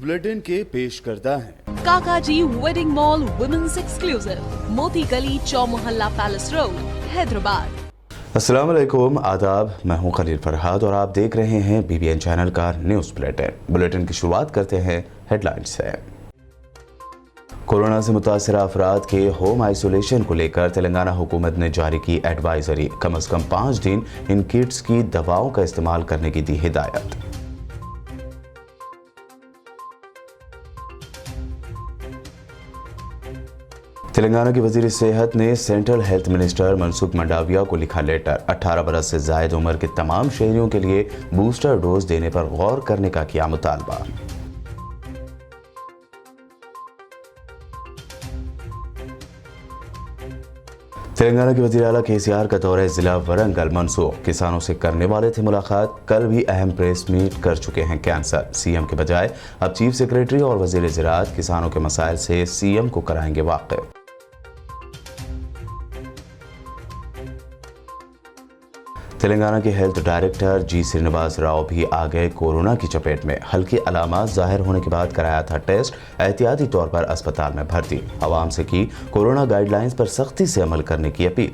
Bulletin के पेश करता है काकाजी वेडिंग मॉल वुमेन्स एक्सक्लूसिव, मोती गली, चौमोहल्ला पैलेस रोड, हैदराबाद। अस्सलाम वालेकुम, आदाब। मैं हूं खलील फरहाद और आप देख रहे हैं BBN चैनल का न्यूज़ बुलेटिन की शुरुआत करते हैं हेडलाइंस से। कोरोना से मुतासर अफराद के होम आइसोलेशन को लेकर तेलंगाना हुकूमत ने जारी की एडवाइजरी। कम से कम 5 दिन इन किट्स की दवाओं का इस्तेमाल करने की दी हिदायत। तेलंगाना की वजीर सेहत ने central health minister Mansukh Mandaviya को लिखा लेटर। 18 बरस से जायद उम्र के तमाम शहरियों के लिए बूस्टर डोज देने पर गौर करने का किया मुतालबा। तेलंगाना के वज़ीर आला KCR का दौरा जिला वरंगल मंसूख। किसानों से करने वाले थे मुलाकात, कल भी अहम प्रेस मीट कर चुके हैं कैंसल। CM के बजाय अब चीफ सेक्रेटरी और वज़ीर ज़राअत किसानों के मसाइल से CM को कराएंगे वाकिफ। तेलंगाना के health director G Srinivas Rao भी आ गए कोरोना की चपेट में। हल्की अलामात जाहिर होने के बाद कराया था टेस्ट, एहतियाती तौर पर अस्पताल में भर्ती। आवाम से की कोरोना गाइडलाइंस पर सख्ती से अमल करने की अपील।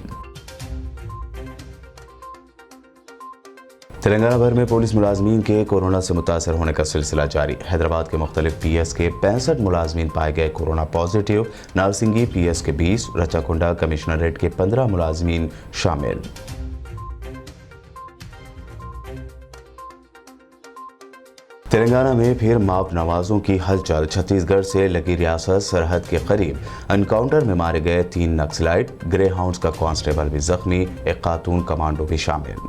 तेलंगाना भर में पुलिस मुलाजमीन के कोरोना से मुतासर होने का सिलसिला जारी। हैदराबाद के मुख्तलिफ PS के 65 मुलाजमीन पाए गए कोरोना पॉजिटिव। नारसिंगी PS के 20, रचाकुंडा कमिश्नरेट के 15 मुलाजमीन शामिल। तेलंगाना में फिर माप नवाजों की हलचल। छत्तीसगढ़ से लगी रियासत सरहद के करीब एनकाउंटर में मारे गए 3 नक्सलाइट। ग्रे हाउंड्स का कांस्टेबल भी जख्मी, एक खातून कमांडो भी शामिल।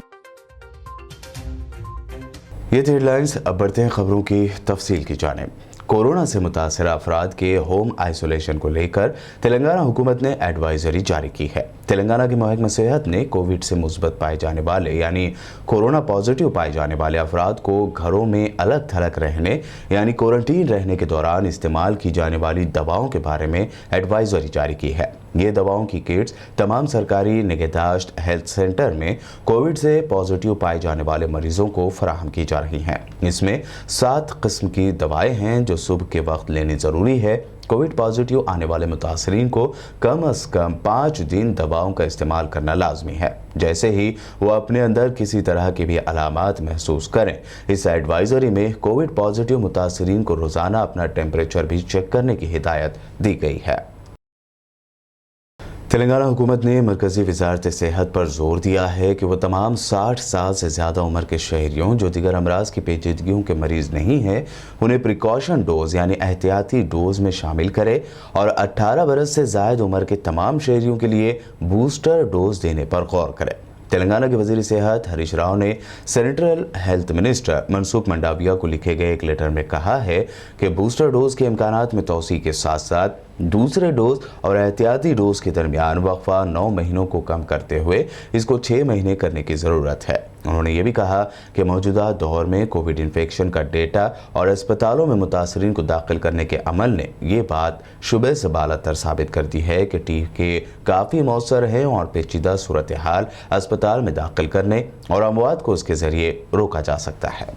ये थी हेडलाइंस। अब बढ़ते हैं खबरों की तफसील की जानिब। कोरोना से मुतासर अफराद के होम आइसोलेशन को लेकर तेलंगाना हुकूमत ने एडवाइजरी जारी की है। तेलंगाना के महकमा सेहत ने कोविड से मुस्बत पाए जाने वाले यानी कोरोना पॉजिटिव पाए जाने वाले अफराद को घरों में अलग थलग रहने यानी क्वारंटीन रहने के दौरान इस्तेमाल की जाने वाली दवाओं के बारे में एडवाइजरी जारी की है। ये दवाओं की किट्स तमाम सरकारी निगहदाश्त हेल्थ सेंटर में कोविड से पॉजिटिव पाए जाने वाले मरीजों को फराहम की जा रही हैं। इसमें 7 किस्म की दवाएं हैं जो सुबह के वक्त लेनी ज़रूरी है। कोविड पॉजिटिव आने वाले मुतासरीन को कम से कम 5 दिन दवाओं का इस्तेमाल करना लाजमी है। जैसे ही वो अपने अंदर किसी तरह की भी अलामात महसूस करें, इस एडवाइजरी में कोविड पॉजिटिव मुतासरीन को रोज़ाना अपना टेम्परेचर भी चेक करने की हिदायत दी गई है। तेलंगाना हुकूमत ने मरकजी वजारत सेहत पर जोर दिया है कि वो तमाम 60 साल से ज़्यादा उम्र के शहरियों जो दीगर अमराज की पेचीदगियों के मरीज़ नहीं हैं, उन्हें प्रिकॉशन डोज यानी एहतियाती डोज में शामिल करे और 18 बरस से ज़ायद उम्र के तमाम शहरियों के लिए बूस्टर डोज देने पर गौर करे। तेलंगाना के वज़ीर सेहत हरीश राव ने central health minister Mansukh Mandaviya को लिखे गए एक लेटर में कहा है कि बूस्टर डोज के इम्कानात में तोसी के साथ साथ दूसरे डोज और एहतियाती डोज के दरमियान वक्फा 9 महीनों को कम करते हुए इसको 6 महीने करने की ज़रूरत है। उन्होंने ये भी कहा कि मौजूदा दौर में कोविड इन्फेक्शन का डेटा और अस्पतालों में मुतासरीन को दाखिल करने के अमल ने ये बात शुबे से बालातर साबित कर दी है कि टीके काफ़ी मौसर हैं और पेचीदा सूरत हाल अस्पताल में दाखिल करने और अमवात को उसके ज़रिए रोका जा सकता है।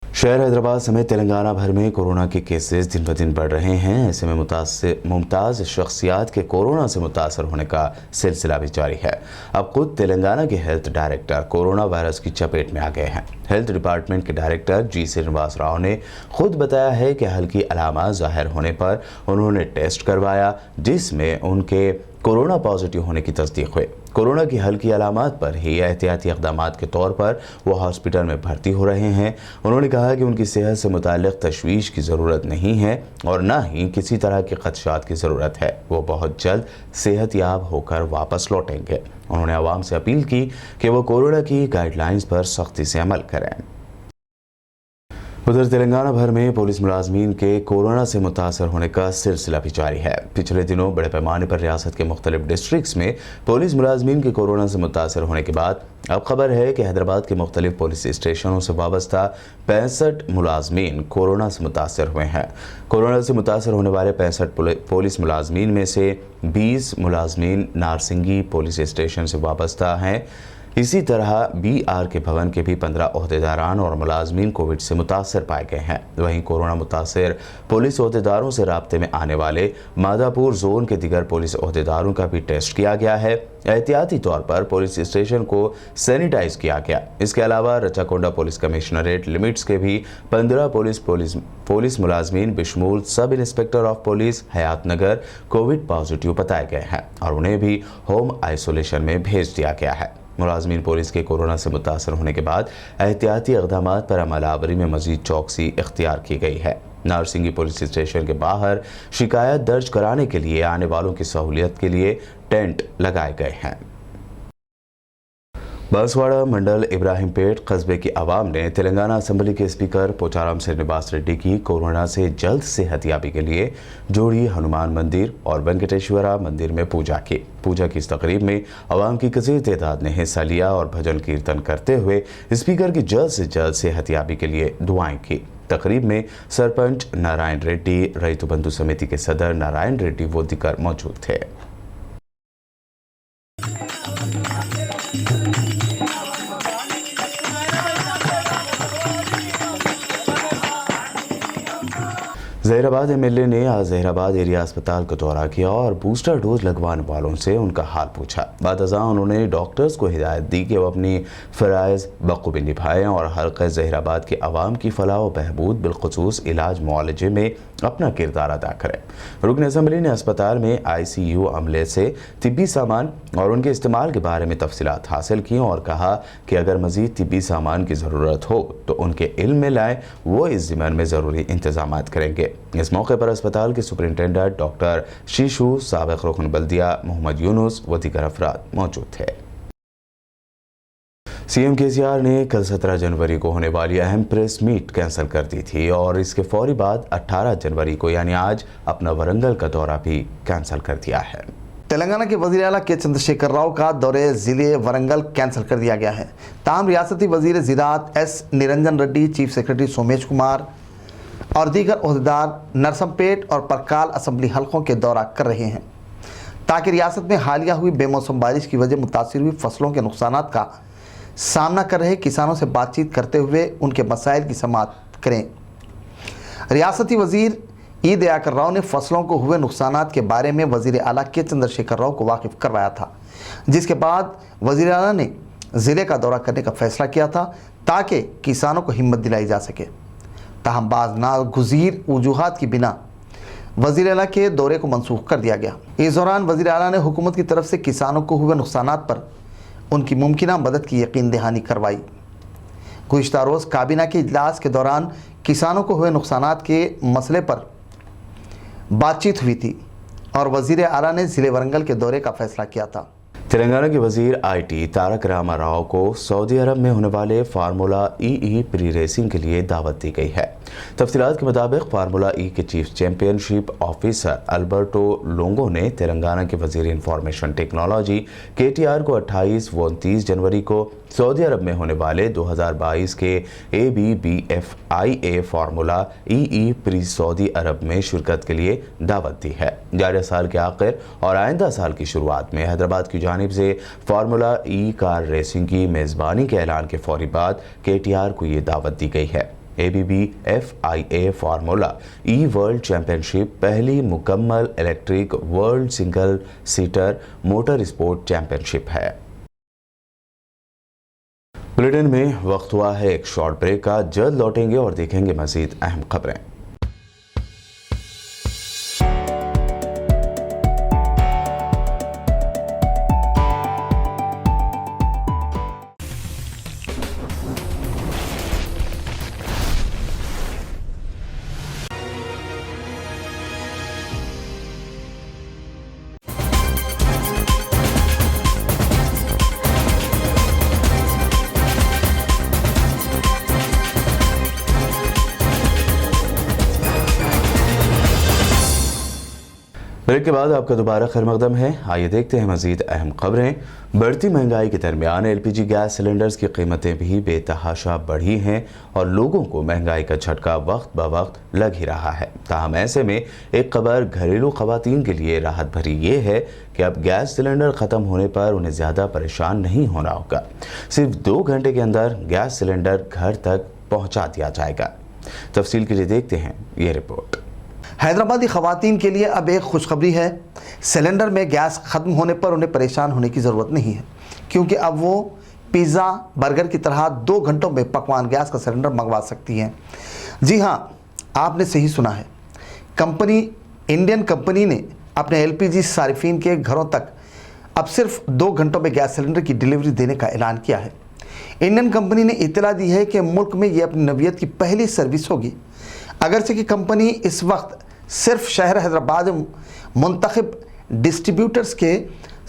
शहर हैदराबाद समेत तेलंगाना भर में कोरोना के केसेस दिन ब दिन बढ़ रहे हैं। ऐसे में मुमताज़ शख्सियात के कोरोना से मुतासर होने का सिलसिला भी जारी है। अब खुद तेलंगाना के हेल्थ डायरेक्टर कोरोना वायरस की चपेट में आ गए हैं। हेल्थ डिपार्टमेंट के डायरेक्टर G श्रीनिवास राव ने खुद बताया है कि हल्की अलामात ज़ाहिर होने पर उन्होंने टेस्ट करवाया जिसमें उनके कोरोना पॉजिटिव होने की तस्दीक हुई। कोरोना की हल्की अलामात पर ही एहतियाती इक़दामात के तौर पर वो हॉस्पिटल में भर्ती हो रहे हैं। उन्होंने कहा कि उनकी सेहत से मुताल्लिक़ तशवीश की ज़रूरत नहीं है और ना ही किसी तरह के ख़दशात की ज़रूरत है। वो बहुत जल्द सेहतयाब होकर वापस लौटेंगे। उन्होंने आवाम से अपील की कि वो कोरोना की गाइडलाइंस पर सख्ती से अमल करें। उधर तेलंगाना भर में पुलिस मुलाजमीन के कोरोना से मुतासर होने का सिलसिला भी जारी है। पिछले दिनों बड़े पैमाने पर रियासत के मुख्तलिफ डिस्ट्रिक्ट्स में पुलिस मुलाजमीन के कोरोना से मुतासर होने के बाद अब खबर है कि हैदराबाद के मुख्तलिफ पुलिस स्टेशनों से वाबस्ता 65 मुलाजमीन कोरोना से मुतासर हुए हैं। कोरोना से मुतासर होने वाले 65 पुलिस मुलाजमीन में से 20 मुलाजमीन नारसिंगी पुलिस स्टेशन से वाबस्ता हैं। इसी तरह BR के भवन के भी 15 ओहदेदारान और मुलाजमीन कोविड से मुतासर पाए गए हैं। वहीं कोरोना मुतासर पुलिस ओहदेदारों से राब्ते में आने वाले मादापुर जोन के दिगर पुलिस ओहदेदारों का भी टेस्ट किया गया है। एहतियाती तौर पर पुलिस स्टेशन को सैनिटाइज किया गया। इसके अलावा रचाकोंडा पुलिस कमिश्नरेट लिमिट्स के भी 15 पुलिस मुलाजमीन बिशमूल sub inspector of police Hayat Nagar covid positive बताए गए हैं और उन्हें भी होम आइसोलेशन में भेज दिया गया है। मुलाजमीन पुलिस के कोरोना से मुतासर होने के बाद एहतियाती इक़दामात पर अमलावरी में मज़ीद चौकसी इख्तियार की गई है। नारसिंगी पुलिस स्टेशन के बाहर शिकायत दर्ज कराने के लिए आने वालों की सहूलियत के लिए टेंट लगाए गए हैं। बांसवाड़ा मंडल इब्राहिमपेट कस्बे की आवाम ने तेलंगाना असेंबली के स्पीकर पोचाराम श्रीनिवास रेड्डी की कोरोना से जल्द सेहतयाबी के लिए जोड़ी हनुमान मंदिर और वेंकटेश्वरा मंदिर में पूजा की। पूजा की इस तकरीब में आवाम की कसीर तादाद ने हिस्सा लिया और भजन कीर्तन करते हुए स्पीकर की जल्द से जल्द सेहतयाबी के लिए दुआएं की। तकरीब में सरपंच नारायण रेड्डी, रैतु बंधु समिति के सदर नारायण रेड्डी वोदिकर मौजूद थे। जहीराबाद MLA ने आज जहीराबाद एरिया अस्पताल का दौरा किया और बूस्टर डोज लगवाने वालों से उनका हाल पूछा। बाद अज़ां उन्होंने डॉक्टर्स को हिदायत दी कि वो अपनी फ़राइज़ बखूबी निभाएं और हल्क़े जहीराबाद की आवाम की फलाह व बहबूद बिलखुसूस इलाज मुआलजे में अपना किरदार अदा करें। रुकन असम्बली ने अस्पताल में ICU अमले से तिब्बी सामान और उनके इस्तेमाल के बारे में तफसीलात हासिल की और कहा कि अगर मज़ीद तिब्बी सामान की ज़रूरत हो तो उनके इल्म में लाएं, वो इस ज़िम्मन में ज़रूरी इंतजामात करेंगे। इस मौके पर अस्पताल के सुपरिटेंडेंट डॉक्टर शीशु, साबिक़ रुकन बल्दिया मोहम्मद यूनुस व दीगर अफराद मौजूद थे। CM KCR ने कल 17 जनवरी को होने वाली अहम प्रेस मीट कैंसिल कर दी थी और इसके फौरी बाद 18 जनवरी को यानी आज अपना वरंगल का दौरा भी कैंसिल कर दिया है। तेलंगाना के वज़ीर आला के चंद्रशेखर राव का दौरे ज़िले वरंगल कैंसिल कर दिया गया है। ताहम रियासती वज़ीर ज़राअत S Niranjan Reddy, chief secretary Somesh Kumar और दीगर ओहदेदार नरसमपेट और परकाल असम्बली हलकों के दौरा कर रहे हैं ताकि रियासत में हालिया हुई बेमौसम बारिश की वजह मुतासिर हुई फसलों के नुकसानात का सामना कर रहे किसानों से बातचीत करते हुए उनके मसाइल की समाअत करें। रियासती वज़ीर ई दयाकर राव ने फसलों को हुए नुकसानात के बारे में वज़ीर आला के चंद्रशेखर राव को वाकिफ़ करवाया था, जिसके बाद वज़ीर आला ने ज़िले का दौरा करने का फ़ैसला किया था ताकि किसानों को हिम्मत दिलाई जा सके। ताहम बाज़ नागुज़ीर वजूहात की बिना वज़ीर आला के दौरे को मनसूख कर दिया गया। इस दौरान वज़ीर आला ने हुकूमत की तरफ से किसानों को हुए नुकसानात पर उनकी मुमकिना मदद की यकीन दहानी करवाई। गुज़िश्ता रोज़ काबीना के इजलास के दौरान किसानों को हुए नुकसानात के मसले पर बातचीत हुई थी और वज़ीर आला ने ज़िले वरंगल के दौरे का फ़ैसला किया था। तेलंगाना के वज़ीर IT तारक रामा राव को सऊदी अरब में होने वाले फार्मूला EE प्री रेसिंग के लिए दावत दी गई है। तफसीलात के मुताबिक फार्मूला E के चीफ चैंपियनशिप ऑफिसर अल्बर्टो लोंगो ने तेलंगाना के वज़ीर इंफॉर्मेशन टेक्नोलॉजी KTR को 28 व 29 जनवरी को सऊदी अरब में होने वाले 2022 के ABBFIA formula EE prix Saudi Arab में शिरकत के लिए दावत दी है। जारी साल के आखिर और आइंदा साल की शुरुआत में हैदराबाद की जानिब से फार्मूला E कार रेसिंग की मेज़बानी के ऐलान के फौरी बाद KTR को ये दावत दी गई है। ABBFIA formula E world championship पहली मुकम्मल electric world single seater motor sport championship है। बुलेटिन में वक्त हुआ है एक शॉर्ट ब्रेक का। जल्द लौटेंगे और देखेंगे मज़ीद अहम खबरें। ब्रेक के बाद आपका दोबारा खैर मकदम है। आइए देखते हैं मजीद अहम खबरें। बढ़ती महंगाई के दरमियान एलपीजी गैस सिलेंडर्स की कीमतें भी बेतहाशा बढ़ी हैं और लोगों को महंगाई का झटका वक्त ब वक्त लग ही रहा है। ताहम ऐसे में एक खबर घरेलू खवातीन के लिए राहत भरी ये है कि अब गैस सिलेंडर ख़त्म होने पर उन्हें ज़्यादा परेशान नहीं होना होगा। सिर्फ 2 घंटे के अंदर गैस सिलेंडर घर तक पहुँचा दिया जाएगा। तफसील के लिए देखते हैं ये रिपोर्ट। हैदराबादी ख़वातीन के लिए अब एक खुशखबरी है। सिलेंडर में गैस ख़त्म होने पर उन्हें परेशान होने की ज़रूरत नहीं है, क्योंकि अब वो पिज़्ज़ा बर्गर की तरह 2 घंटों में पकवान गैस का सिलेंडर मंगवा सकती हैं। जी हाँ, आपने सही सुना है। इंडियन कंपनी ने अपने एलपीजी सारिफीन के घरों तक अब सिर्फ 2 घंटों में गैस सिलेंडर की डिलीवरी देने का ऐलान किया है। इंडियन कंपनी ने इत्तला दी है कि मुल्क में ये अपनी नवीयत की पहली सर्विस होगी। अगरचे कि कंपनी इस वक्त सिर्फ शहर हैदराबाद में मुंतखब डिस्ट्रीब्यूटर्स के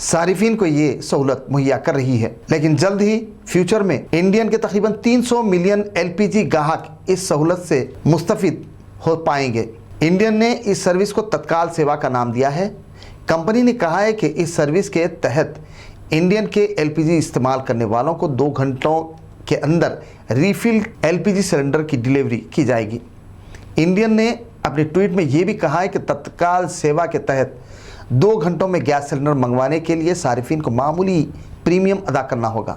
सारिफीन को ये सहूलत मुहैया कर रही है, लेकिन जल्द ही फ्यूचर में इंडियन के तकरीबन 300 मिलियन एलपीजी ग्राहक इस सहूलत से मुस्तफिद हो पाएंगे। इंडियन ने इस सर्विस को तत्काल सेवा का नाम दिया है। कंपनी ने कहा है कि इस सर्विस के तहत इंडियन के एलपीजी इस्तेमाल करने वालों को 2 घंटों के अंदर रीफिल एलपीजी सिलेंडर की डिलीवरी की जाएगी। इंडियन ने अपने ट्वीट में ये भी कहा है कि तत्काल सेवा के तहत 2 घंटों में गैस सिलेंडर मंगवाने के लिए सारिफीन को मामूली प्रीमियम अदा करना होगा।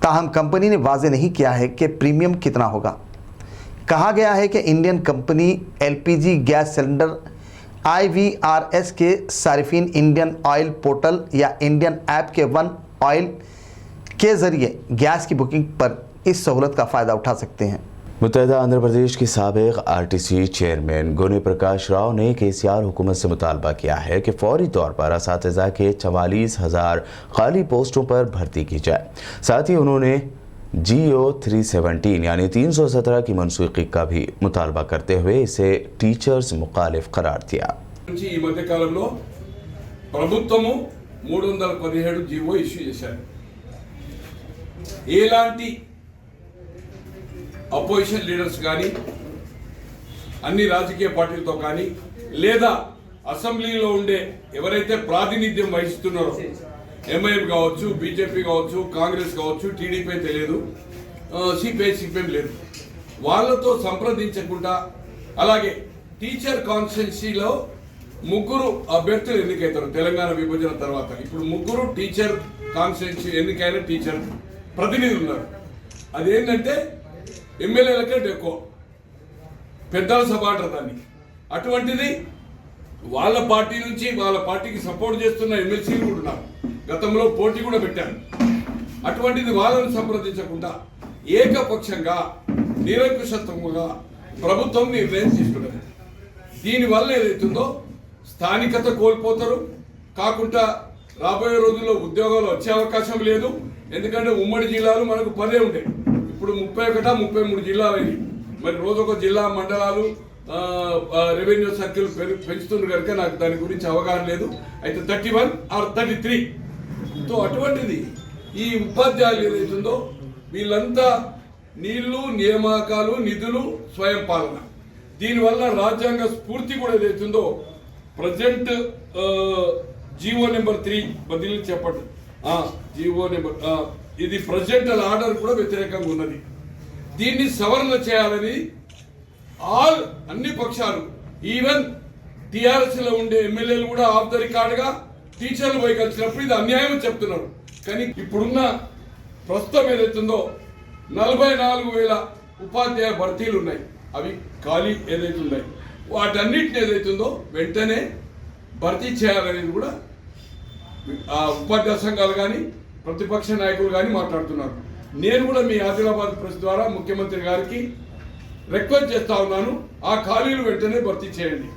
ताहम कंपनी ने वाज़ेह नहीं किया है कि प्रीमियम कितना होगा। कहा गया है कि Indian company LPG gas cylinder IVRS के सारिफीन इंडियन ऑयल पोर्टल या इंडियन ऐप के वन ऑयल के ज़रिए गैस की बुकिंग पर इस सहूलत का फ़ायदा उठा सकते हैं। मुत्तहिदा आंध्र प्रदेश के साबिक RTC चेयरमैन गोने प्रकाश राव ने KCR हुकूमत से मुतालबा किया है कि फौरी तौर पर असातिज़ा के 44,000 खाली पोस्टों पर भर्ती की जाए। साथ ही उन्होंने GO 317 यानी 317 की मनसूखी का भी मुतालबा करते हुए इसे टीचर्स मुखालिफ करार दिया। ఈ మధ్య కాలంలో ప్రభుత్వము 317 జీవో ఇష్యూ చేశారు. ఎలాంటి అపోజిషన్ లీడర్స్ కానీ అన్ని రాజకీయ పార్టీలతో కానీ లేదా అసెంబ్లీలో ఉండే ఎవరైతే ప్రాతినిధ్యం వహిస్తున్నారో ఎంఐఎం కావచ్చు, బీజేపీ కావచ్చు, కాంగ్రెస్ కావచ్చు, టీడీపీ తెలియదు, సిపిఎం లేదు, వాళ్ళతో సంప్రదించకుండా అలాగే టీచర్ కాన్స్టిట్యున్సీలో 3 అభ్యర్థులు ఎన్నికైతారు. తెలంగాణ విభజన తర్వాత ఇప్పుడు 3 టీచర్ కాన్స్టిట్యున్సీ ఎన్నికైన టీచర్ ప్రతినిధులు ఉన్నారు. అదేంటంటే ఎమ్మెల్యేల కంటే ఎక్కువ పెద్దల సభ అంటారు దాన్ని. అటువంటిది వాళ్ళ పార్టీ నుంచి వాళ్ళ పార్టీకి సపోర్ట్ చేస్తున్న ఎమ్మెల్సీలు కూడా ఉన్నారు. గతంలో పోటీ కూడా పెట్టారు. అటువంటిది వాళ్ళను సంప్రదించకుండా ఏకపక్షంగా నిరంకుశత్వంగా ప్రభుత్వం నిర్ణయం తీసుకున్నది. దీనివల్ల ఏదైతుందో స్థానికత కోల్పోతారు. కాకుండా రాబోయే రోజుల్లో ఉద్యోగాలు వచ్చే అవకాశం లేదు. ఎందుకంటే ఉమ్మడి జిల్లాలు మనకు 10 ఉంటాయి. ఇప్పుడు 31, 33 జిల్లాలు అయ్యి మరి రోజొక జిల్లా మండలాలు రెవెన్యూ సర్కిల్ పెంచుతున్నారు కనుక నాకు దాని గురించి అవగాహన లేదు. అయితే 31 ఆర్ 33 తో అటువంటిది ఈ ఉపాధ్యాయులు ఏదైతుందో వీళ్ళంతా నీళ్లు, నియామకాలు, నిధులు, స్వయం పాలన, దీనివల్ల రాజ్యాంగ స్ఫూర్తి కూడా ఏదైతుందో ప్రజెంట్ జీవో నెంబర్ 3 బదిలీ చెప్పండి. జీవో నెంబర్ ఇది ప్రెసిడెంటల్ ఆర్డర్ కూడా వ్యతిరేకంగా ఉన్నది. దీన్ని సవరణ చేయాలని అన్ని పక్షాలు ఈవెన్ టీఆర్ఎస్ లో ఉండే ఎమ్మెల్యేలు కూడా ఆఫ్ ద రికార్డ్ గా టీచర్లు పోయి కలిసినప్పుడు ఇది అన్యాయం చెప్తున్నారు. కానీ ఇప్పుడున్న ప్రస్తుతం ఏదైతుందో 44,000 ఉపాధ్యాయ భర్తీలు ఉన్నాయి. అవి ఖాళీ ఏదైతే ఉన్నాయి వాటన్నిటిని ఏదైతుందో వెంటనే భర్తీ చేయాలనేది కూడా ఉపాధ్యాయ సంఘాలు కానీ ప్రతిపక్ష నాయకులు కానీ మాట్లాడుతున్నారు. నేను కూడా మీ ఆదిలాబాద్ ప్రెస్ ద్వారా ముఖ్యమంత్రి గారికి రిక్వెస్ట్ చేస్తా ఉన్నాను, ఆ ఖాళీలు వెంటనే భర్తీ చేయండి.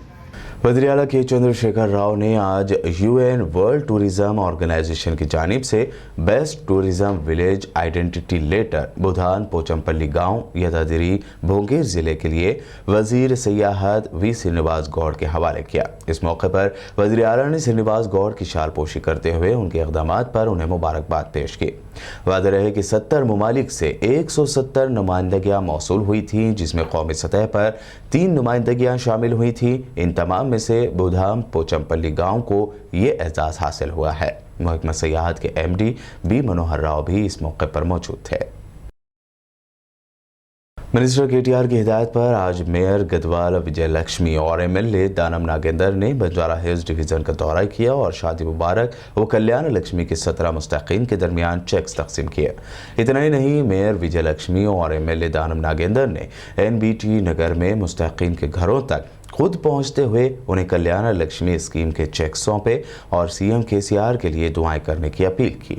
वज़ीर आला के चंद्रशेखर राव ने आज UN वर्ल्ड टूरिज्म ऑर्गेनाइजेशन की जानिब से best tourism village identity letter Bhoodan Pochampally गांव यदादिरी भोंगेर ज़िले के लिए वज़ीर सियाहत वी श्रीनिवास गौड़ के हवाले किया। इस मौके पर वज़ीर आला ने श्रीनिवास गौड़ की शालपोशी करते हुए उनके इक़दामात पर उन्हें मुबारकबाद पेश की। वादे रहे कि 70 ममालिक से 170 नुमाइंदगियाँ मौसूल हुई थीं, जिसमें कौमी सतह पर 3 नुमाइंदगियाँ शामिल हुई थीं। इन तमाम में से बुधाम पोचमपल्ली गांव को ये एजाज़ हासिल हुआ है। महकमा सियाहत के MD बी मनोहर राव भी इस मौके पर मौजूद थे। मिनिस्टर KTR की हिदायत पर आज मेयर गदवाल विजय लक्ष्मी और MLA दानम नागेंद्र ने बंजारा हिल्स डिवीज़न का दौरा किया और शादी मुबारक व कल्याण लक्ष्मी के 17 मुस्तकीन के दरमियान चेक्स तकसीम किए। इतना ही नहीं, मेयर विजय लक्ष्मी और MLA दानम नागेंद्र ने NBT नगर में मुस्तकीन के घरों तक खुद पहुंचते हुए उन्हें कल्याण लक्ष्मी स्कीम के चेक सौंपे और CM KCR के लिए दुआएं करने की अपील की।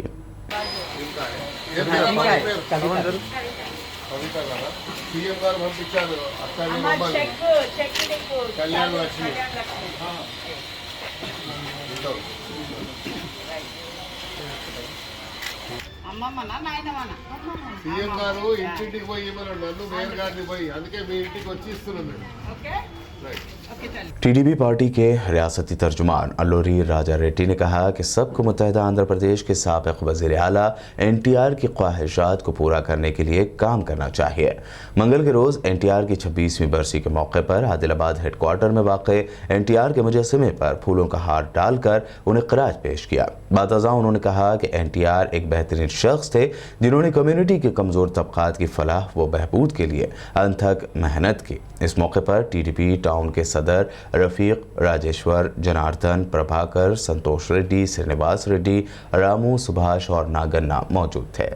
సీఎం గారు పంపించారు కళ్యాణ లక్ష్మి సీఎం గారు ఇంటింటికి పోయి ఇవ్వరు, నన్ను మేయర్ గారిని పోయి, అందుకే మీ ఇంటికి వచ్చి ఇస్తున్నాను నేను। TDP पार्टी के रियासती तर्जुमान अल्लूरी राजा रेड्डी ने कहा कि सबको मुत्तहिदा आंध्र प्रदेश के साबिक वज़ीर आला NTR की ख्वाहिशात को पूरा करने के लिए काम करना चाहिए। मंगल के रोज़ NTR की 26वीं बरसी के मौके पर आदिलाबाद हेडक्वार्टर में वाक़ NTR के मुजस्समे पर फूलों का हार डालकर उन्हें ख़राज पेश किया। बातज़ा उन्होंने कहा कि NTR एक बेहतरीन शख्स थे जिन्होंने कम्युनिटी के कमज़ोर तबक़ात की फलाह व बहबूद के लिए अनथक मेहनत की। इस मौके पर TDP टाउन के सदर रफीक, राजेश्वर, जनार्दन, प्रभाकर, संतोष रेड्डी, श्रीनिवास रेड्डी, रामू, सुभाष और नागन्ना मौजूद थे।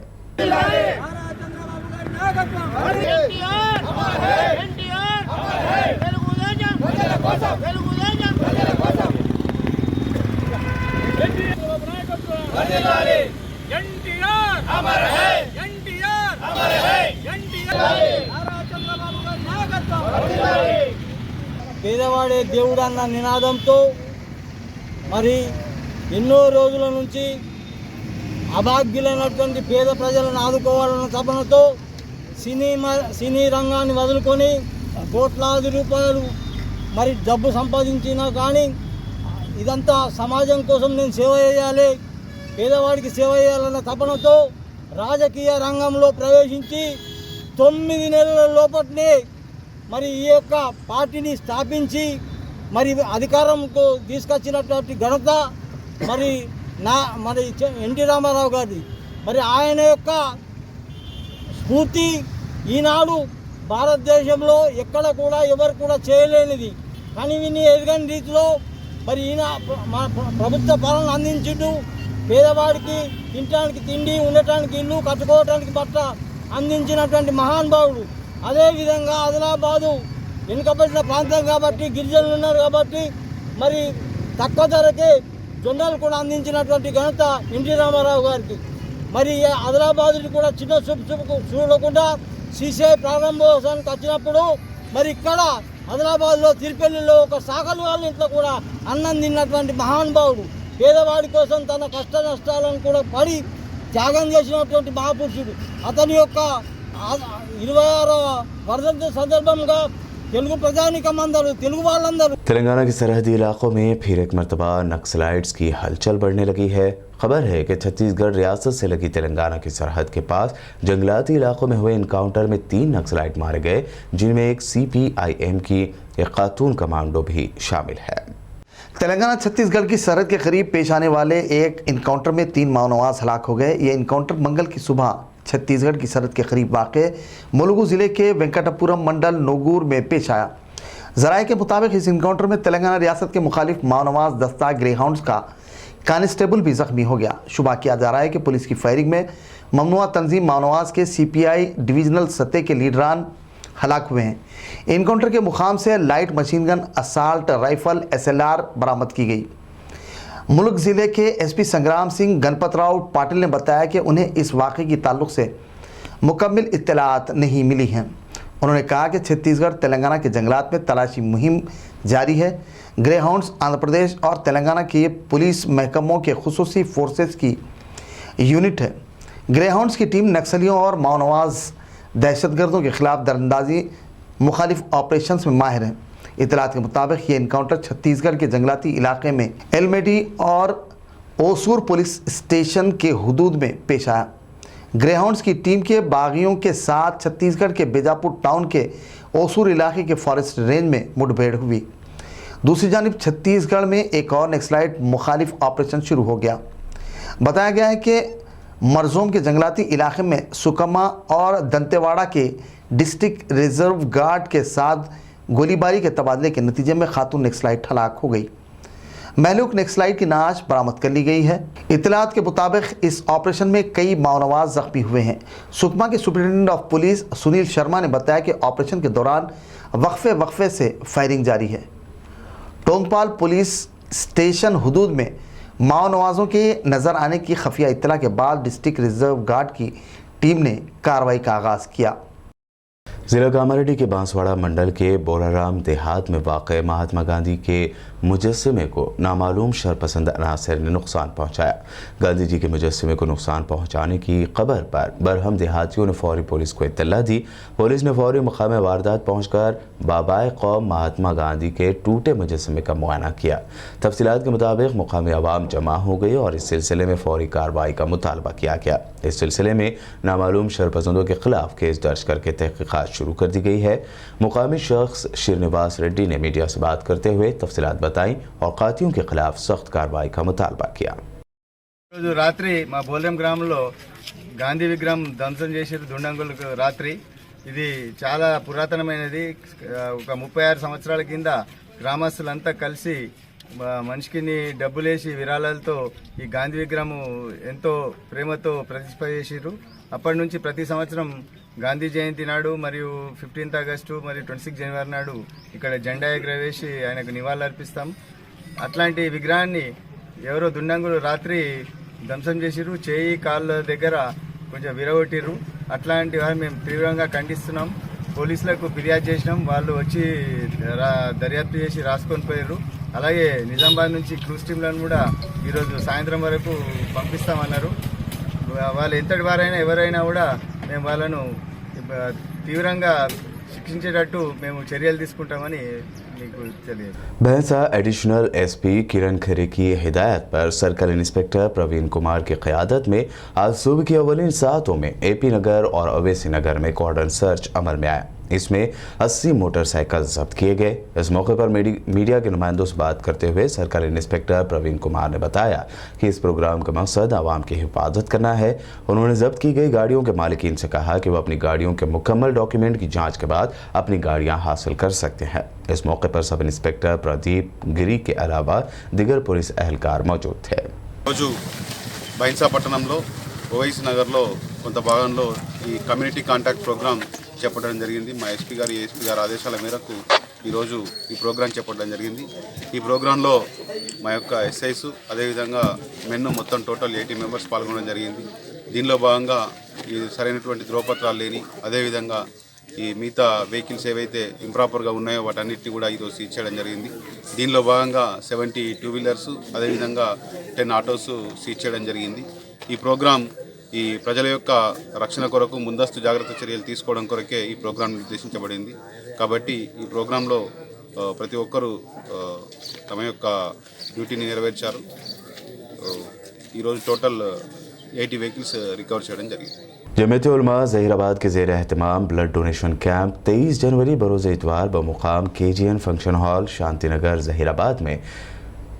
పేదవాడే దేవుడు అన్న నినాదంతో మరి ఎన్నో రోజుల నుంచి అభాగ్యులైనటువంటి పేద ప్రజలను ఆదుకోవాలన్న తపనతో సినీ రంగాన్ని వదులుకొని కోట్లాది రూపాయలు మరి డబ్బు సంపాదించినా కానీ ఇదంతా సమాజం కోసం నేను సేవ చేయాలి, పేదవాడికి సేవ చేయాలన్న తపనతో రాజకీయ రంగంలో ప్రవేశించి 9 నెలల లోపట్నే మరి ఈ యొక్క పార్టీని స్థాపించి మరి అధికారంకు తీసుకొచ్చినటువంటి ఘనత మరి ఎన్టీ రామారావు గారిది। మరి ఆయన యొక్క స్ఫూర్తి ఈనాడు భారతదేశంలో ఎక్కడ కూడా ఎవరు కూడా చేయలేనిది, కానీ విని ఎరగని రీతిలో మరి ఈయన ప్రభుత్వ పాలన అందించుతూ పేదవాడికి తినడానికి తిండి, ఉండటానికి ఇల్లు, కట్టుకోవడానికి బట్ట అందించినటువంటి మహానుభావుడు। అదేవిధంగా ఆదిలాబాదు వెనుకబడిన ప్రాంతం కాబట్టి, గిరిజనులు ఉన్నారు కాబట్టి మరి తక్కువ ధరకే జొన్నలు కూడా అందించినటువంటి ఘనత ఎన్టీ రామారావు గారికి। మరి ఆదిలాబాదుని కూడా చిన్న చూపు చూడకుండా CCI ప్రారంభోత్సవానికి వచ్చినప్పుడు మరి ఇక్కడ ఆదిలాబాద్లో తిరుపల్లిలో ఒక సాకలు వాళ్ళ ఇంట్లో కూడా అన్నం తిన్నటువంటి మహానుభావుడు, పేదవాడి కోసం తన కష్ట నష్టాలను కూడా పడి త్యాగం చేసినటువంటి మహాపురుషుడు। అతని యొక్క 26వ వర్ధంతి సందర్భంగా తెలుగు ప్రజానికమందరూ, తెలుగు వాళ్ళందరూ। तेलंगाना के सरहदी इलाकों में फिर एक मरतबा नक्सलाइट्स की हलचल बढ़ने लगी है। खबर है कि छत्तीसगढ़ रियासत से लगी तेलंगाना की सरहद के पास जंगलाती इलाकों में हुए इनकाउंटर में 3 नक्सलाइट मारे गए, जिनमें एक CPIM की एक खातून कमांडो भी शामिल है। तेलंगाना छत्तीसगढ़ की सरहद के करीब पेश आने वाले एक इनकाउंटर में 3 माओनवाज हलाक हो गए। ये इनकाउंटर मंगल की सुबह छत्तीसगढ़ की सरहद के करीब वाक़ मुलुगु ज़िले के वेंकटपुरम मंडल नोगूर में पेश आया। ज़राए के मुताबिक इस इनकाउंटर में तेलंगाना रियासत के मुखालिफ माओनवाज दस्ता ग्रेहाउंड्स का कांस्टेबल भी ज़ख्मी हो गया। शुबा किया जा रहा है कि पुलिस की फायरिंग में ममनुआ तंजीम माओनवाज के CPI डिवीज़नल सतह के लीडरान हलाक हुए हैं। इनकाउंटर के मुकाम से light machine gun, assault rifle, SLR बरामद की गई। मुल्क ज़िले के SP संग्राम सिंह गणपतराव पाटिल ने बताया कि उन्हें इस वाक़े की ताल्लुक़ से मुकम्मल इत्तलात नहीं मिली हैं। उन्होंने कहा कि छत्तीसगढ़ तेलंगाना के जंगलात में तलाशी मुहिम जारी है। ग्रेहाउंड्स आंध्र प्रदेश और तेलंगाना के पुलिस महकमों के खुसूसी फोर्सेस की यूनिट है। ग्रेहाउंड्स की टीम नक्सलियों और माओनवाज दहशतगर्दों के खिलाफ दरअंदाजी मुखालिफ ऑपरेशंस में माहिर है। इतलात के मुताबिक ये इनकाउंटर छत्तीसगढ़ के जंगलाती इलाके में एलमेडी और ओसूर पुलिस स्टेशन के हुदूद में पेश आया। ग्रेहाउंड्स की टीम के बागियों के साथ छत्तीसगढ़ के बीजापुर टाउन के ओसूर इलाके के फॉरेस्ट रेंज में मुठभेड़ हुई। दूसरी जानिब छत्तीसगढ़ में एक और नक्सलाइट मुखालिफ ऑपरेशन शुरू हो गया। बताया गया है कि मरजोम के जंगलाती इलाके में सुकमा और दंतेवाड़ा के डिस्ट्रिक्ट रिजर्व गार्ड के साथ गोलीबारी के तबादले के नतीजे में खातून नक्सलाइट हलाक हो गई। महलूक नक्सलाइट की नाश बरामद कर ली गई है। इतलात के मुताबिक इस ऑपरेशन में कई माओनवाज जख्मी हुए हैं। सुकमा के superintendent of police Sunil Sharma ने बताया कि ऑपरेशन के दौरान वक्फे से फायरिंग जारी है। टोंगपाल पुलिस स्टेशन हुदूद में माओनवाजों के नज़र आने की खफिया इत्तला के बाद डिस्ट्रिक्ट रिजर्व गार्ड की टीम ने कार्रवाई का आगाज़ किया। जिला कामारेड्डी के बांसवाड़ा मंडल के बोराराम देहात में वाक़ महात्मा गांधी के मुजस्समे को नामालूम शरपसंद अनासर ने नुकसान पहुंचाया। गांधी जी के मुजस्समे को नुकसान पहुंचाने की खबर पर बरहम देहातियों ने फौरी पुलिस को इत्तला दी। पुलिस ने फौरी मकाम वारदात पहुंचकर बाबाए कौम महात्मा गांधी के टूटे मुजस्समे का मुआयना किया। तफसीलात के मुताबिक मुकामी अवाम जमा हो गई और इस सिलसिले में फौरी कार्रवाई का मुतालबा किया गया। इस सिलसिले में नामालूम शरपसंदों के खिलाफ केस दर्ज करके तहकीकात शुरू कर दी गई है। मुकामी शख्स श्रीनिवास रेड्डी ने मीडिया से बात करते हुए तफसीलात बताई और कातियों के खिलाफ सख्त कार्रवाई का मुतालबा किया। రాత్రి మా బోలెం గ్రామంలో గాంధీ విగ్రహం ధ్వంసం చేశారు దుండంగులు రాత్రి. ఇది చాలా పురాతనమైనది. ఒక 36 సంవత్సరాల కింద గ్రామస్తులంతా కలిసి మనిషికి డబ్బులేసి విరాళాలతో ఈ గాంధీ విగ్రహం ఎంతో ప్రేమతో ప్రతిష్ఠ చేశారు. అప్పటి నుంచి ప్రతి సంవత్సరం గాంధీ జయంతి నాడు మరియు 15th ఆగస్టు మరియు 26 జనవరి నాడు ఇక్కడ జెండా ఎగరవేసి ఆయనకు నివాళులు అర్పిస్తాం. అట్లాంటి విగ్రహాన్ని ఎవరో దుండంగులు రాత్రి ధ్వంసం చేసిరు. చేయి కాళ్ళ దగ్గర కొంచెం విరగొట్టిరు. అట్లాంటి వారు మేము తీవ్రంగా ఖండిస్తున్నాం. పోలీసులకు ఫిర్యాదు చేసినాం. వాళ్ళు వచ్చి దర్యాప్తు చేసి రాసుకొని పోయారు. అలాగే నిజామాబాద్ నుంచి క్రూజ్ టీంలను కూడా ఈరోజు సాయంత్రం వరకు పంపిస్తామన్నారు. వాళ్ళు ఎంతటి వారైనా ఎవరైనా కూడా మేము వాళ్ళను తీవ్రంగా శిక్షించేటట్టు మేము చర్యలు తీసుకుంటామని మీకు తెలియదు. भैंसा एडिशनल एसपी किरण खरे की हिदायत पर सर्कल इंस्पेक्टर प्रवीण कुमार की क़यादत में आज सुबह की अवलिन सातों में एपी नगर और अवैसी नगर में कॉर्डन सर्च अमल में आया। इसमें 80 मोटरसाइकिल जब्त किए गए। इस मौके पर मीडिया के नुमाइंदों से बात करते हुए सर्कल इंस्पेक्टर प्रवीण कुमार ने बताया कि इस प्रोग्राम का मकसद आवाम की हिफाजत करना है। उन्होंने जब्त की गई गाड़ियों के मालिकीन से कहा कि वो अपनी गाड़ियों के मुकम्मल डॉक्यूमेंट की जांच के बाद अपनी गाड़ियां हासिल कर सकते हैं। इस मौके पर सब इंस्पेक्टर प्रदीप गिरी के अलावा दिगर पुलिस एहलकार मौजूद थे। బైన్సా పట్టణంలో ఓవైసీ నగర్లో కొంత భాగంలో ఈ కమ్యూనిటీ కాంటాక్ట్ ప్రోగ్రామ్ చేపట్టడం జరిగింది. మా ఎస్పీ గారు ఏఎస్పీ గారి ఆదేశాల మేరకు ఈరోజు ఈ ప్రోగ్రాం చేపట్టడం జరిగింది. ఈ ప్రోగ్రాంలో మా యొక్క ఎస్ఐస్ అదేవిధంగా మెన్ను మొత్తం టోటల్ 80 మెంబర్స్ పాల్గొనడం జరిగింది. దీనిలో భాగంగా ఈ సరైనటువంటి ధ్రువపత్రాలు లేని అదేవిధంగా ఈ మిగతా వెహికల్స్ ఏవైతే ఇంప్రాపర్గా ఉన్నాయో వాటన్నిటిని కూడా ఈరోజు సీజ్ చేయడం జరిగింది. దీనిలో భాగంగా 70 2-వీలర్స్ అదేవిధంగా 10 ఆటోస్ సీజ్ చేయడం జరిగింది. ఈ ప్రోగ్రాం ఈ ప్రజల యొక్క రక్షణ కొరకు ముందస్తు జాగ్రత్త చర్యలు తీసుకోవడం కొరకే ఈ ప్రోగ్రాం నిర్దేశించబడింది. కాబట్టి ఈ ప్రోగ్రాంలో ప్రతి ఒక్కరూ తమ యొక్క డ్యూటీని నెరవేర్చారు. ఈరోజు టోటల్ 80 వెహికల్స్ రికవర్ చేయడం జరిగింది. जमीयत उलमा ज़हीराबाद के ज़ेर एहतमाम ब्लड डोनेशन कैंप 23 जनवरी बरोज़ इतवार बमुकाम KGN function hall Shantinagar Zaheerabad में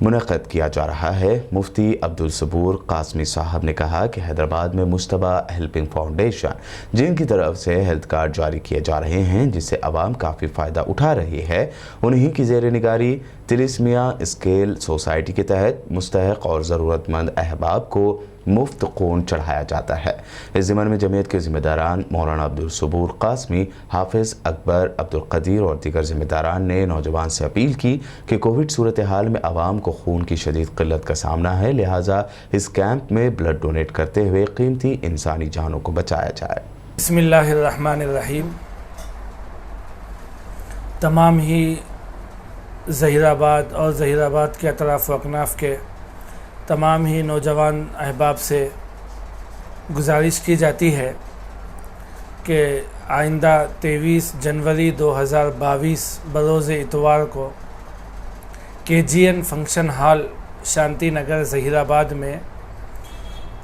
मुनक़्क़द किया जा रहा है। मुफ्ती अब्दुल सबूर कासमी साहब ने कहा कि हैदराबाद में मुश्तबा हेल्पिंग फाउंडेशन जिनकी तरफ से हेल्थ कार्ड जारी किए जा रहे हैं जिससे आवाम काफ़ी फ़ायदा उठा रही है, उन्हीं की ज़ेर निगारी तिलिस्मिया स्केल सोसाइटी के तहत मुस्तहक़ और ज़रूरतमंद अहबाब को मुफ्त खून चढ़ाया जाता है। इस ज़िम्मन में जमीयत के ज़िम्मेदारान मौलाना अब्दुल सबूर कासमी, हाफिज़ अकबर अब्दुल क़दीर और दीगर ज़िम्मेदारान ने नौजवान से अपील की कि कोविड सूरत हाल में आवाम को खून की शदीद क़िल्लत का सामना है, लिहाजा इस कैंप में ब्लड डोनेट करते हुए कीमती इंसानी जानों को बचाया जाए। बिस्मिल्लाहिर्रहमानिर्रहीम। तमाम ही ज़हीराबाद और ज़हीराबाद के अतराफ़ व अकनाफ़ के तमाम ही नौजवान अहबाब से गुजारिश की जाती है कि आइंदा 23 जनवरी 2022 बरोज़ इतवार को KGN function hall Shanti Nagar Zaheerabad में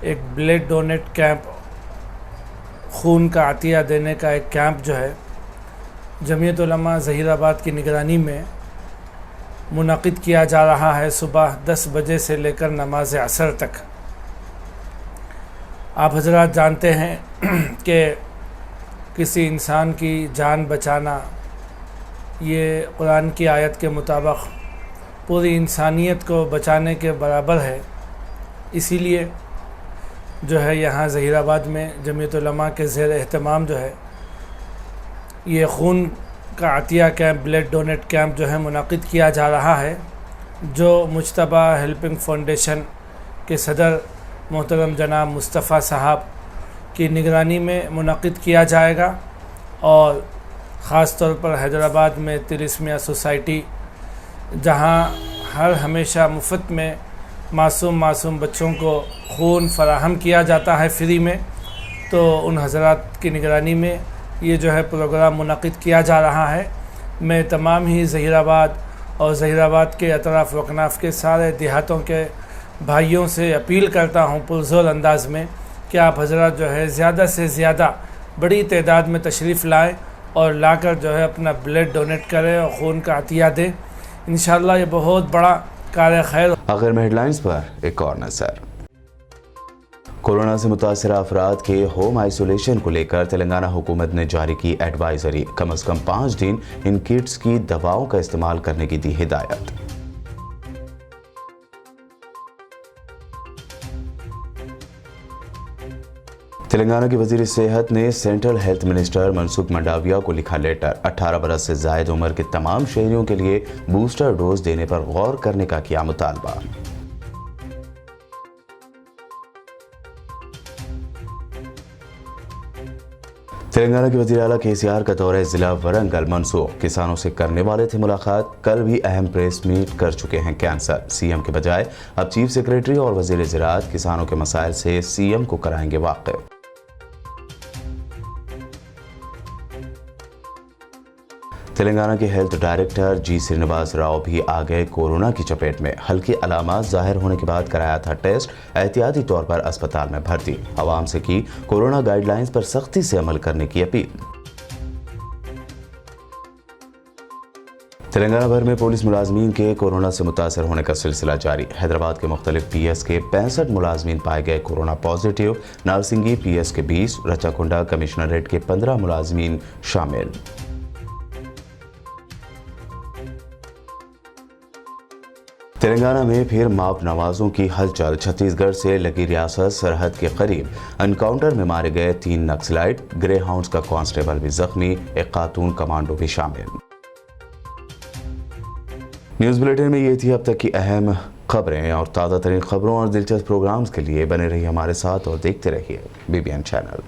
एक ब्लड डोनेट कैंप, खून का अतिया देने का एक कैंप जो है जमीयत उलमा ज़हीराबाद की निगरानी में मुनक़िद किया जा रहा है सुबह 10 बजे से लेकर नमाज असर तक। आप हजरात जानते हैं कि किसी इंसान की जान बचाना ये कुरान की आयत के मुताबिक पूरी इंसानियत को बचाने के बराबर है। इसीलिए जो है यहाँ ज़हीराबाद में जमीयत उलमा के ज़ेर एहतमाम जो है ये खून का अतिया कैंप, ब्लड डोनेट कैंप जो है मुनक़िद किया जा रहा है, जो मुज्तबा हेल्पिंग फाउंडेशन के सदर मोहतरम जनाब मुस्तफ़ा साहब की निगरानी में मुनक़िद किया जाएगा। और ख़ास तौर पर हैदराबाद में तिलिस्मिया सोसाइटी, जहां हर हमेशा मुफ्त में मासूम बच्चों को खून फराहम किया जाता है फ्री में, तो उन हज़रात की निगरानी में ये जो है प्रोग्राम मुनक़िद किया जा रहा है। मैं तमाम ही ज़हीराबाद और ज़हीराबाद के अतराफ़ वकनाफ़ के सारे देहातों के भाइयों से अपील करता हूँ पुरज़ोर अंदाज़ में कि आप हज़रात जो है ज़्यादा से ज़्यादा बड़ी तादाद में तशरीफ़ लाएँ और लाकर जो है अपना ब्लड डोनेट करें और खून का अतिया दें। इंशाअल्लाह ये बहुत बड़ा कार्य खैर। आखिर में हेडलाइंस पर एक और नज़र। कोरोना से मुतासर अफराद के होम आइसोलेशन को लेकर तेलंगाना हुकूमत ने जारी की एडवाइजरी। कम से कम 5 दिन इन किट्स की दवाओं का इस्तेमाल करने की दी हिदायत। तेलंगाना की वजीर सेहत ने central health minister Mansukh Mandaviya को लिखा लेटर। 18 बरस से जायद उम्र के तमाम शहरियों के लिए बूस्टर डोज देने पर गौर करने का किया मुतालबा। तेलंगाना के वज़ीर आला KCR का दौरा जिला वरंगल मनसूख। किसानों से करने वाले थे मुलाकात, कल भी अहम प्रेस मीट कर चुके हैं कैंसल। सीएम के बजाय अब चीफ सेक्रेटरी और वज़ीर ज़राअत किसानों के मसाइल से सीएम को कराएंगे वाकिफ। तेलंगाना के health director G Srinivas Rao भी आ गए कोरोना की चपेट में। हल्की अलामात जाहिर होने के बाद कराया था टेस्ट, एहतियाती तौर पर अस्पताल में भर्ती। आवाम से की कोरोना गाइडलाइंस पर सख्ती से अमल करने की अपील। तेलंगाना भर में पुलिस मुलाजमीन के कोरोना से मुतासर होने का सिलसिला जारी। हैदराबाद के मुख्तलिफ PS के 65 मुलाजमीन पाए गए कोरोना पॉजिटिव। नारसिंगी PS के 20, रचाकुंडा कमिश्नरेट के 15 मुलाजमीन शामिल। तेलंगाना में फिर माप नवाजों की हलचल। छत्तीसगढ़ से लगी रियासत सरहद के करीब एनकाउंटर में मारे गए 3 नक्सलाइट। ग्रे हाउंड्स का कांस्टेबल भी जख्मी, एक खातून कमांडो भी शामिल। न्यूज़ बुलेटिन में ये थी अब तक की अहम खबरें। और ताज़ा तरीन खबरों और दिलचस्प प्रोग्राम्स के लिए बने रहिए हमारे साथ और देखते रहिए BBN चैनल।